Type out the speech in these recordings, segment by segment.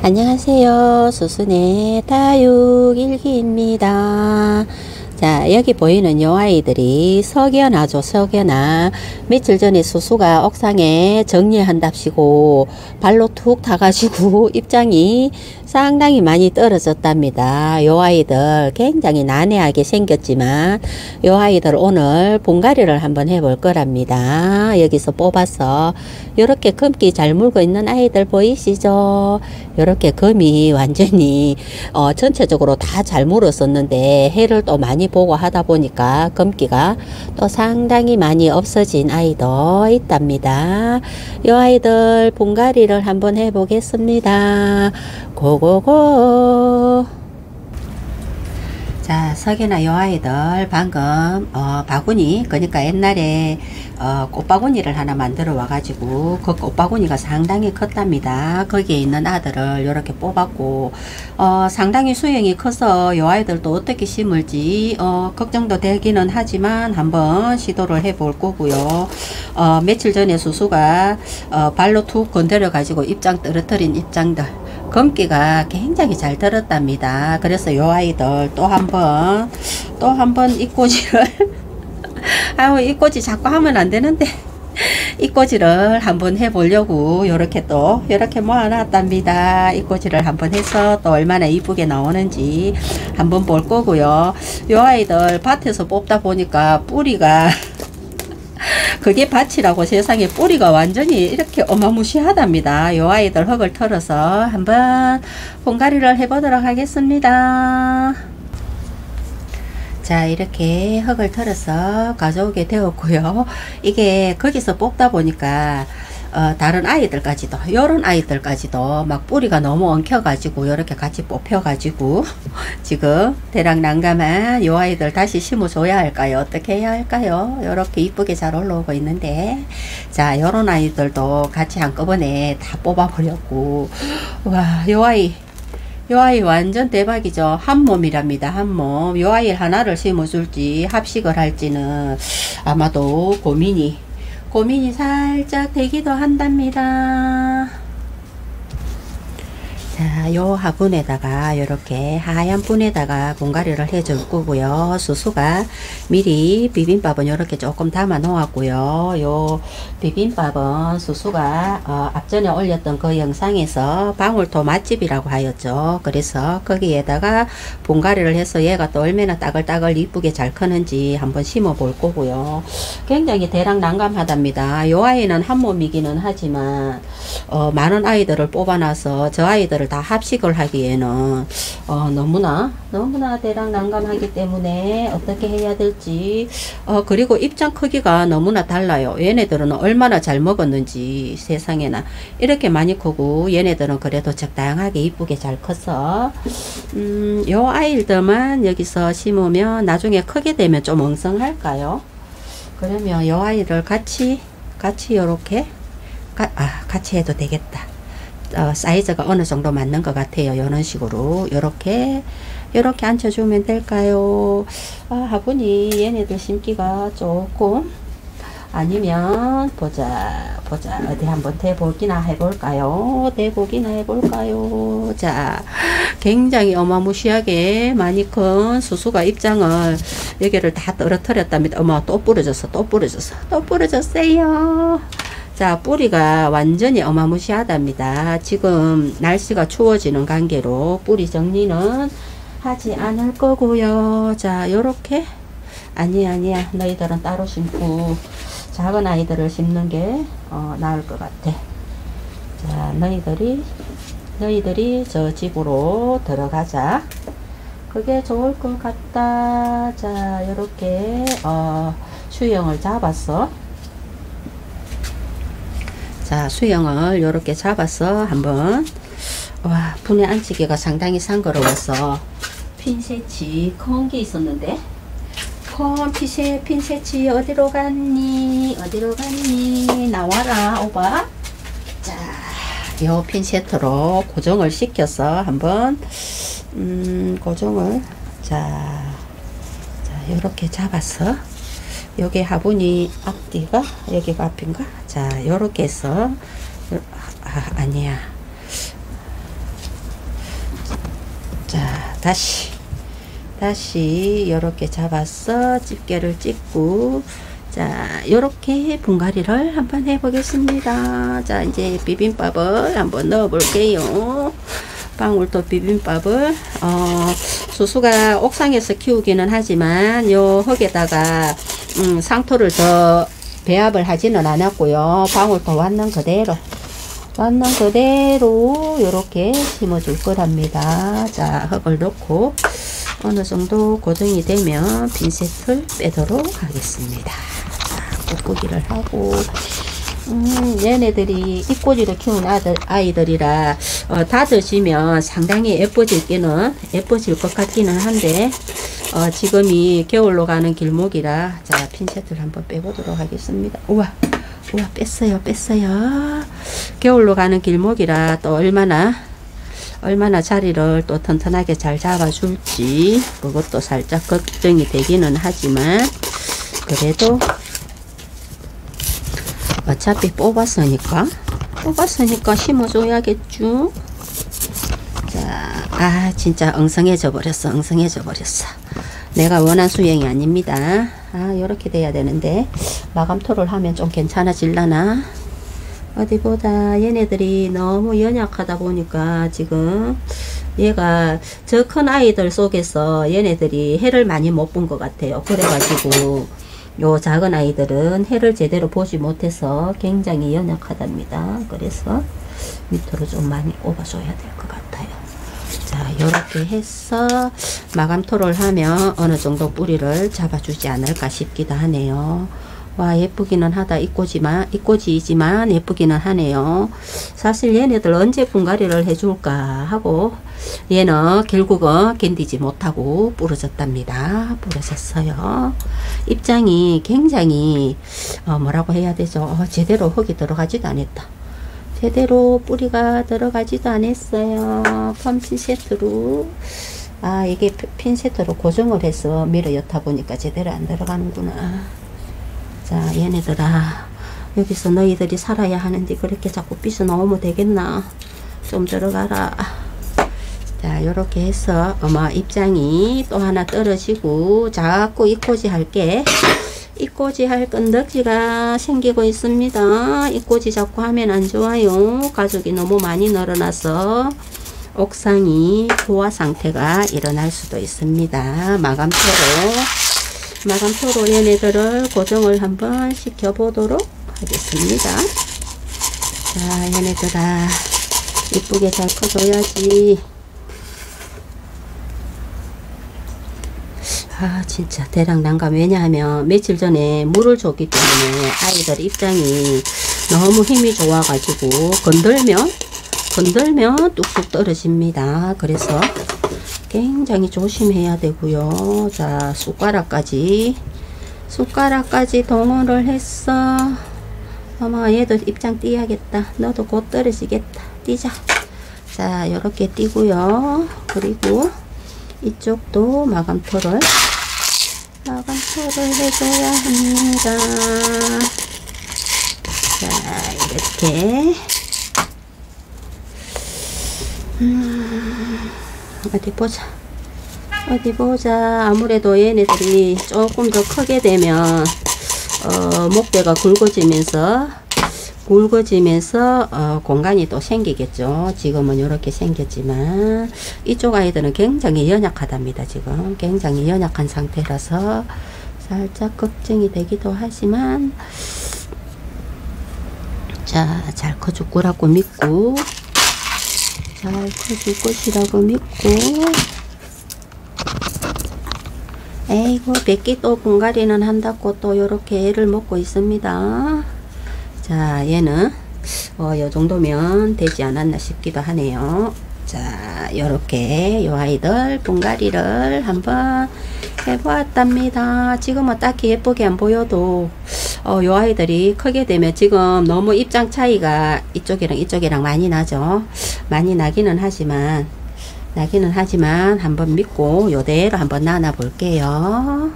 안녕하세요. 수순의 다육일기입니다. 자, 여기 보이는 요 아이들이 석연아죠. 석연아. 며칠 전에 수수가 옥상에 정리한답시고 발로 툭 타가지고 입장이 상당히 많이 떨어졌답니다. 요 아이들 굉장히 난해하게 생겼지만 요 아이들 오늘 분갈이를 한번 해볼 거랍니다. 여기서 뽑아서 요렇게 금기 잘 물고 있는 아이들 보이시죠? 요렇게 금이 완전히 전체적으로 다 잘 물었었는데 해를 또 많이 보고 하다 보니까 금기가 또 상당히 많이 없어진 아이도 있답니다. 이 아이들 분갈이를 한번 해보겠습니다. 고고고. 자, 석연아 요 아이들 방금 바구니, 그러니까 옛날에 꽃바구니를 하나 만들어 와가지고 그 꽃바구니가 상당히 컸답니다. 거기에 있는 아들을 이렇게 뽑았고 상당히 수영이 커서 요 아이들도 어떻게 심을지 걱정도 되기는 하지만 한번 시도를 해볼 거고요. 며칠 전에 수수가 발로 툭 건드려 가지고 입장 떨어뜨린 입장들 금기가 굉장히 잘 들었답니다. 그래서 요 아이들 또 한번 이꼬지를 아유, 이꼬지 자꾸 하면 안 되는데 이꼬지를 한번 해보려고 요렇게 모아놨답니다. 이꼬지를 한번 해서 또 얼마나 이쁘게 나오는지 한번 볼 거고요. 요 아이들 밭에서 뽑다 보니까 뿌리가 그게 밭이라고, 세상에 뿌리가 완전히 이렇게 어마무시하답니다. 요 아이들 흙을 털어서 한번 분갈이를 해보도록 하겠습니다. 자, 이렇게 흙을 털어서 가져오게 되었고요. 이게 거기서 뽑다 보니까 다른 아이들까지도, 요런 아이들까지도 막 뿌리가 너무 엉켜가지고 이렇게 같이 뽑혀가지고 지금 대략 난감한 요 아이들 다시 심어줘야 할까요? 어떻게 해야 할까요? 요렇게 이쁘게 잘 올라오고 있는데, 자, 요런 아이들도 같이 한꺼번에 다 뽑아버렸고, 와, 요 아이 완전 대박이죠. 한 몸이랍니다. 한 몸. 요 아이 하나를 심어줄지 합식을 할지는 아마도 고민이 살짝 되기도 한답니다. 자, 요 화분에다가 이렇게 하얀 분에다가 분갈이를 해줄 거고요. 수수가 미리 비빔밥은 이렇게 조금 담아 놓았고요. 요 비빔밥은 수수가 앞전에 올렸던 그 영상에서 방울토 맛집이라고 하였죠. 그래서 거기에다가 분갈이를 해서 얘가 또 얼마나 따글따글 이쁘게 잘 크는지 한번 심어 볼 거고요. 굉장히 대략 난감하답니다. 요 아이는 한 몸이기는 하지만 많은 아이들을 뽑아놔서 저 아이들을 다 합식을 하기에는 너무나 대략 난감하기 때문에 어떻게 해야 될지, 그리고 입장 크기가 너무나 달라요. 얘네들은 얼마나 잘 먹었는지, 세상에나 이렇게 많이 크고 얘네들은 그래도 적당하게 이쁘게 잘 컸어. 요 아이들만 여기서 심으면 나중에 크게 되면 좀 엉성할까요? 그러면 요 아이를 같이 요렇게 같이 해도 되겠다. 사이즈가 어느 정도 맞는 것 같아요. 이런 식으로 요렇게 앉혀주면 될까요? 화분이 얘네들 심기가 조금, 아니면 보자 어디 한번 대보기나 해볼까요? 자, 굉장히 어마무시하게 많이 큰 수수가 입장을 여기를 다 떨어뜨렸답니다. 어머, 또 부러졌어요. 자, 뿌리가 완전히 어마무시하답니다. 지금 날씨가 추워지는 관계로 뿌리 정리는 하지 않을 거고요. 자, 요렇게 아니야 너희들은 따로 심고 작은 아이들을 심는 게 나을 것 같아. 자, 너희들이 저 집으로 들어가자. 그게 좋을 것 같다. 자, 요렇게 수영을 잡았어. 자, 수영을 요렇게 잡아서 한번, 와, 분해 앉히기가 상당히 상거로워서 핀셋이 큰 게 있었는데, 큰 핀셋이 어디로 갔니 나와라 오바. 자, 요 핀셋으로 고정을 시켜서 한번 고정을, 자 요렇게 잡았어. 여기 화분이 앞뒤가, 여기가 앞인가? 자, 요렇게 해서, 아니야. 다시 요렇게 잡아서 집게를 찍고, 자 요렇게 분갈이를 한번 해 보겠습니다. 자 이제 비빔밥을 한번 넣어 볼게요. 방울토 비빔밥을 수수가 옥상에서 키우기는 하지만 요 흙에다가 상토를 더 배합을 하지는 않았고요. 방울토 왔는 그대로 요렇게 심어줄 거랍니다. 자 흙을 넣고 어느 정도 고정이 되면 핀셋을 빼도록 하겠습니다. 자, 꾹꾹이를 하고 얘네들이 잎꽂이로 키운 아이들이라 닫으시면 상당히 예뻐질 것 같기는 한데 지금이 겨울로 가는 길목이라 자 핀셋을 한번 빼보도록 하겠습니다. 우와 뺐어요. 겨울로 가는 길목이라 또 얼마나 자리를 또 튼튼하게 잘 잡아줄지 그것도 살짝 걱정이 되기는 하지만 그래도 어차피 뽑았으니까 심어줘야겠죠. 자, 진짜 엉성해져 버렸어. 내가 원한 수행이 아닙니다. 요렇게 돼야 되는데 마감토를 하면 좀 괜찮아질라나. 어디 보자. 얘네들이 너무 연약하다 보니까 지금 얘가 저 큰 아이들 속에서 얘네들이 해를 많이 못 본 것 같아요. 그래가지고 요 작은 아이들은 해를 제대로 보지 못해서 굉장히 연약하답니다. 그래서 밑으로 좀 많이 꼽아줘야 될 것 같아요. 자 요렇게 해서 마감토를 하면 어느 정도 뿌리를 잡아주지 않을까 싶기도 하네요. 와 예쁘기는 하다. 잎꽂이지만 예쁘기는 하네요. 사실 얘네들 언제 분갈이를 해줄까 하고 얘는 결국은 견디지 못하고 부러졌답니다. 부러졌어요. 입장이 굉장히 뭐라고 해야 되죠. 제대로 흙이 들어가지도 않았다. 제대로 뿌리가 들어가지도 않았어요. 펌핀셋으로 이게 핀셋으로 고정을 해서 밀어 엿다 보니까 제대로 안 들어가는구나. 자 얘네들아 여기서 너희들이 살아야 하는데 그렇게 자꾸 삐져 나오면 되겠나. 좀 들어가라. 자 요렇게 해서 입장이 또 하나 떨어지고 자꾸 잎꽂이 할게. 잎꽂이 할 건덕지가 생기고 있습니다. 잎꽂이 자꾸 하면 안 좋아요. 가족이 너무 많이 늘어나서 옥상이 포화 상태가 일어날 수도 있습니다. 마감토로 얘네들을 고정을 한번 시켜보도록 하겠습니다. 자 얘네들아 이쁘게 잘 커줘야지. 진짜 대략 난감. 왜냐하면 며칠 전에 물을 줬기 때문에 아이들 입장이 너무 힘이 좋아가지고 건들면 뚝뚝 떨어집니다. 그래서 굉장히 조심해야 되고요. 자 숟가락까지 동원을 했어. 얘도 입장 띄야겠다. 너도 곧 떨어지겠다. 띄자. 자 요렇게 띄고요. 그리고 이쪽도 마감토를 해줘야 합니다. 자 이렇게 어디 보자. 아무래도 얘네들이 조금 더 크게 되면 목대가 굵어지면서 공간이 또 생기겠죠. 지금은 이렇게 생겼지만 이쪽 아이들은 굉장히 연약하답니다. 지금 굉장히 연약한 상태라서 살짝 걱정이 되기도 하지만 자 잘 커줄 거라고 믿고 잘 커줄 것이라고 믿고 에이구 백기 또 분갈이는 한다고 또 요렇게 애를 먹고 있습니다. 자 얘는 요 정도면 되지 않았나 싶기도 하네요. 자 요렇게 요 아이들 분갈이를 한번 해보았답니다. 지금은 딱히 예쁘게 안 보여도 요 아이들이 크게 되면 지금 너무 입장 차이가 이쪽이랑 많이 나죠. 많이 나기는 하지만 한번 믿고 요대로 한번 나눠 볼게요.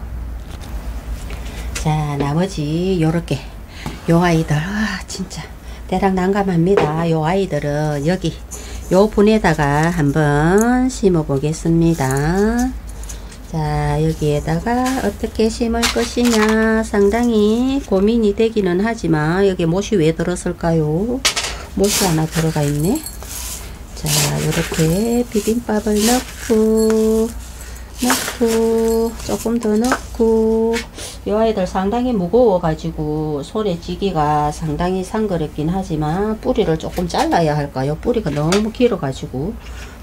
자 나머지 요렇게 요 아이들 진짜 대략 난감합니다. 요 아이들은 요 분에다가 한번 심어 보겠습니다. 자, 여기에다가 어떻게 심을 것이냐 상당히 고민이 되기는 하지만 여기 못이 왜 들었을까요? 못이 하나 들어가 있네. 자, 이렇게 비빔밥을 넣고 조금 더 넣고, 이 아이들 상당히 무거워 가지고 손에 쥐기가 상당히 상그럽긴 하지만 뿌리를 조금 잘라야 할까요? 뿌리가 너무 길어 가지고,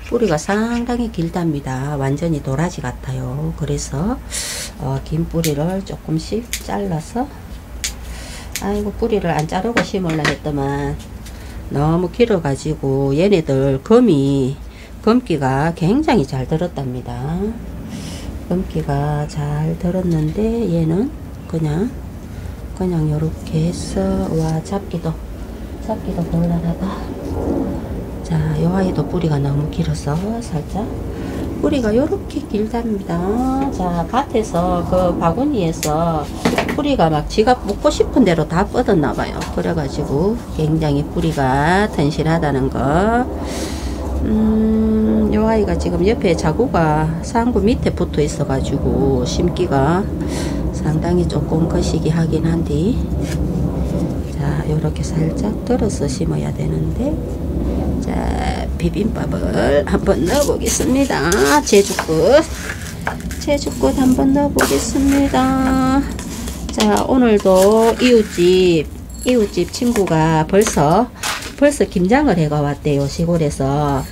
뿌리가 상당히 길답니다. 완전히 도라지 같아요. 그래서 긴 뿌리를 조금씩 잘라서, 아이고 뿌리를 안 자르고 심으려 했더만 너무 길어 가지고 얘네들 검기가 굉장히 잘 들었답니다. 검기가 잘 들었는데 얘는 그냥 요렇게 해서, 와, 잡기도 곤란하다. 자, 요 아이도 뿌리가 너무 길어서 살짝 뿌리가 요렇게 길답니다. 자, 밭에서 그 바구니에서 뿌리가 막 지가 묻고 싶은 대로 다 뻗었나봐요. 그래가지고 굉장히 뿌리가 튼실하다는 거. 요 아이가 지금 옆에 자구가 상구 밑에 붙어 있어 가지고 심기가 상당히 조금 거시기 하긴 한데, 자, 요렇게 살짝 들어서 심어야 되는데, 자, 비빔밥을 한번 넣어 보겠습니다. 제주꽃 한번 넣어 보겠습니다. 자, 오늘도 이웃집 친구가 벌써 김장을 해가 왔대요. 시골에서.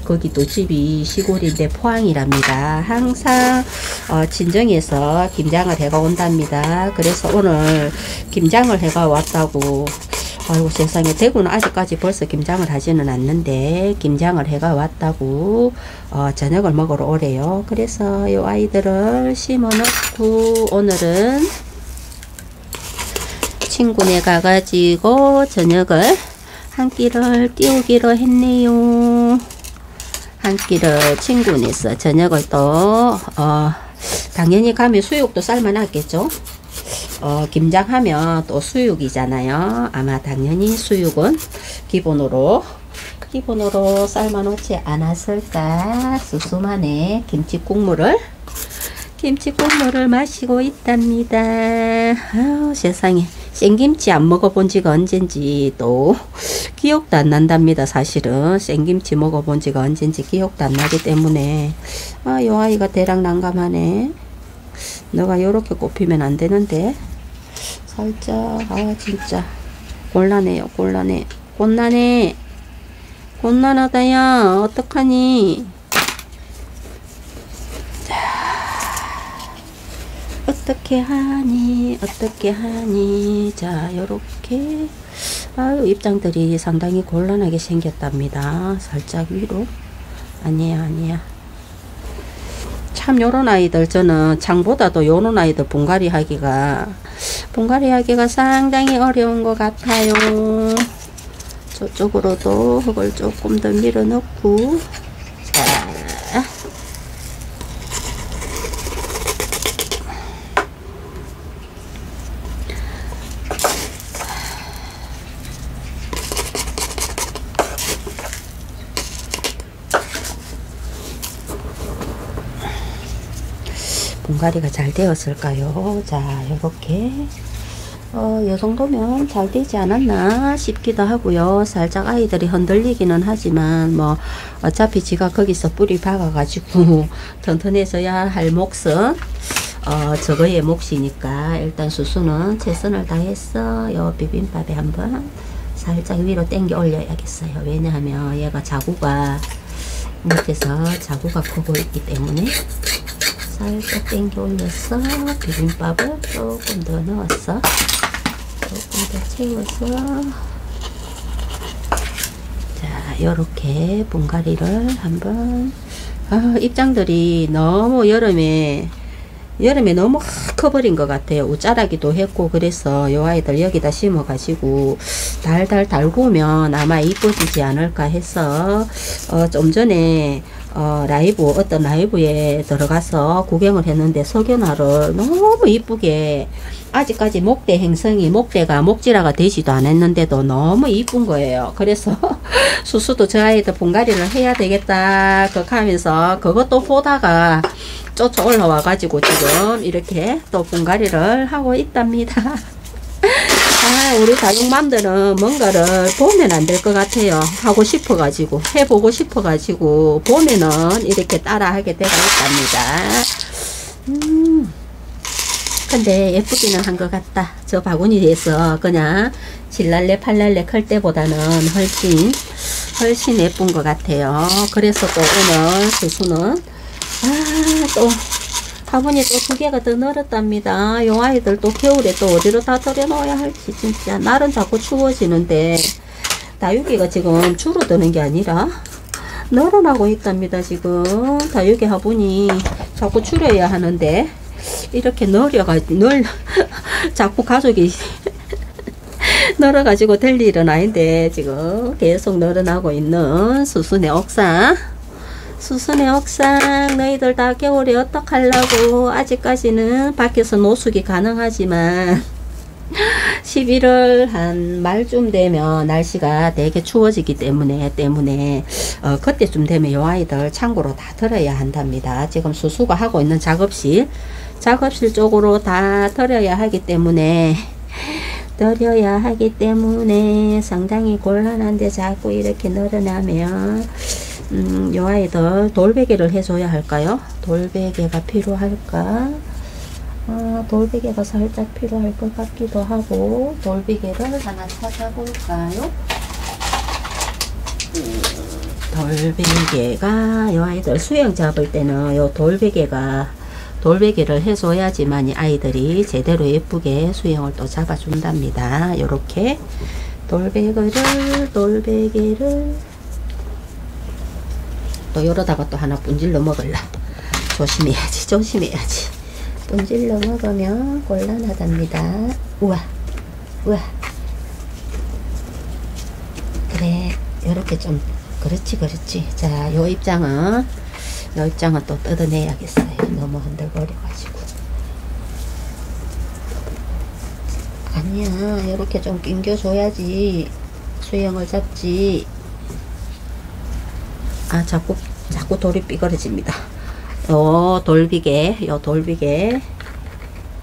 거기도 집이 시골인데 포항이랍니다. 항상 친정에서 김장을 해가 온답니다. 그래서 오늘 김장을 해가 왔다고. 아이고 세상에, 대구는 아직까지 벌써 김장을 하지는 않는데 김장을 해가 왔다고 저녁을 먹으러 오래요. 그래서 이 아이들을 심어 놓고 오늘은 친구네 가가지고 저녁을 한 끼를 띄우기로 했네요. 한 끼를 친구네서 저녁을 또 당연히 가면 수육도 삶아놨겠죠. 김장하면 또 수육이잖아요. 아마 당연히 수육은 기본으로 삶아놓지 않았을까. 수수만의 김치국물을 마시고 있답니다. 아유, 세상에, 생김치 안 먹어본 지가 언젠지 또 기억도 안 난답니다. 사실은 생김치 먹어본 지가 언젠지 기억도 안 나기 때문에 요 아이가 대략 난감하네. 너가 요렇게 꼽히면 안 되는데 살짝, 진짜 곤란해요. 곤란하다야. 어떡하니. 어떻게 하니. 자, 요렇게 입장들이 상당히 곤란하게 생겼답니다. 살짝 위로. 아니야. 참 요런 아이들, 저는 장보다도 요런 아이들 분갈이 하기가 상당히 어려운 것 같아요. 저쪽으로도 흙을 조금 더 밀어 넣고, 자, 분갈이가 잘 되었을까요? 자, 요렇게 요 정도면 잘 되지 않았나 싶기도 하고요. 살짝 아이들이 흔들리기는 하지만 뭐 어차피 지가 거기서 뿌리 박아 가지고 튼튼해져야 할 몫은 저거의 몫이니까 일단 수수는 최선을 다해서 요 비빔밥에 한번 살짝 위로 당겨 올려야겠어요. 왜냐하면 얘가 자구가 밑에서 자구가 크고 있기 때문에 살짝 당겨 올려서 비빔밥을 조금 더 넣어서 조금 더 채워서, 자, 요렇게 분갈이를 한번. 입장들이 너무 여름에 너무 커버린 것 같아요. 웃자라기도 했고. 그래서 요 아이들 여기다 심어 가지고 달달 달구면 아마 이뻐지지 않을까 해서 좀 전에 어떤 라이브에 들어가서 구경을 했는데 석연화를 너무 이쁘게 아직까지 목대 행성이 목대가 목질화가 되지도 않았는데도 너무 이쁜 거예요. 그래서 수수도 저 아이들 분갈이를 해야 되겠다 그렇게 하면서 그것도 보다가 쫓아 올라와 가지고 지금 이렇게 또 분갈이를 하고 있답니다. 아, 우리 다육맘들은 뭔가를 보면 안 될 것 같아요. 하고 싶어 가지고 해보고 싶어 가지고 보면은 이렇게 따라 하게 되고 있답니다. 근데 예쁘기는 한 것 같다. 저 바구니에서 그냥 질랄레 팔랄레 클 때보다는 훨씬 예쁜 것 같아요. 그래서 또 오늘 수수는 또 화분이 또 2개가 더 늘었답니다. 요 아이들 또 겨울에 또 어디로 다 들여놓아야 할지 진짜 날은 자꾸 추워지는데 다육이가 지금 줄어드는 게 아니라 늘어나고 있답니다. 지금 다육이 화분이 자꾸 줄여야 하는데 이렇게 자꾸 가족이 늘어가지고 될 일은 아닌데 지금 계속 늘어나고 있는 수순의 옥상. 수순의 옥상 너희들 다 겨울에 어떡하려고. 아직까지는 밖에서 노숙이 가능하지만 11월 한 말쯤 되면 날씨가 되게 추워지기 때문에 그때쯤 되면 요 아이들 창고로 다 들어야 한답니다. 지금 수수가 하고 있는 작업실 쪽으로 다 들어야 하기 때문에 상당히 곤란한데 자꾸 이렇게 늘어나면 요 아이들 돌베개를 해줘야 할까요? 돌베개가 필요할까? 돌베개가 살짝 필요할 것 같기도 하고 돌베개를 하나 찾아볼까요? 돌베개가 요 아이들 수영 잡을 때는 요 돌베개를 해줘야지만 이 아이들이 제대로 예쁘게 수영을 또 잡아준답니다. 요렇게 돌베개를 또 요러다가 또 하나 분질러 먹을라. 조심해야지. 분질러 먹으면 곤란하답니다. 우와. 그래, 요렇게 좀 그렇지. 자, 요 입장은 또 뜯어내야겠어요. 너무 흔들거려가지고. 아니야, 요렇게 좀 낑겨줘야지 수영을 잡지. 자꾸 돌이 삐그러집니다. 요 돌비개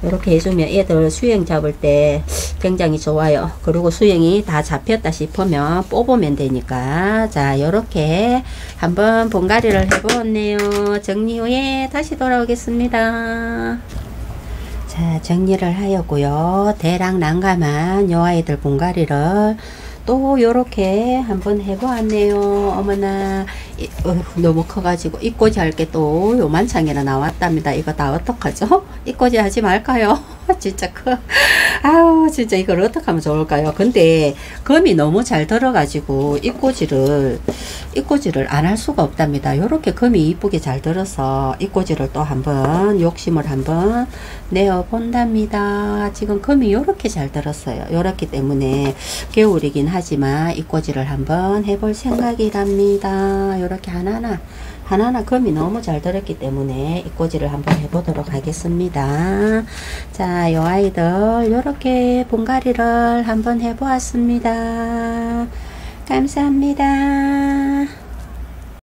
이렇게 해주면 애들 수영 잡을 때 굉장히 좋아요. 그리고 수영이 다 잡혔다 싶으면 뽑으면 되니까. 자, 요렇게 한번 분갈이를 해보았네요. 정리 후에 다시 돌아오겠습니다. 자, 정리를 하였고요. 대략 난감한 요 아이들 분갈이를 또 요렇게 한번 해보았네요. 어머나, 너무 커가지고 입꼬지 할 게 또 요만창이나 나왔답니다. 이거 다 어떡하죠? 입꼬지 하지 말까요? 진짜 진짜 이걸 어떻게 하면 좋을까요? 근데 금이 너무 잘 들어가지고 입꼬지를 안 할 수가 없답니다. 요렇게 금이 이쁘게 잘 들어서 입꼬지를 또 한번 욕심을 한번 내어 본답니다. 지금 금이 요렇게 잘 들었어요. 요렇기 때문에 겨울이긴 하지만 입꼬지를 한번 해볼 생각이랍니다. 요렇게 하나하나 금이 너무 잘 들었기 때문에 입꼬지를 한번 해보도록 하겠습니다. 자, 요 아이들 요렇게 분갈이를 한번 해보았습니다. 감사합니다.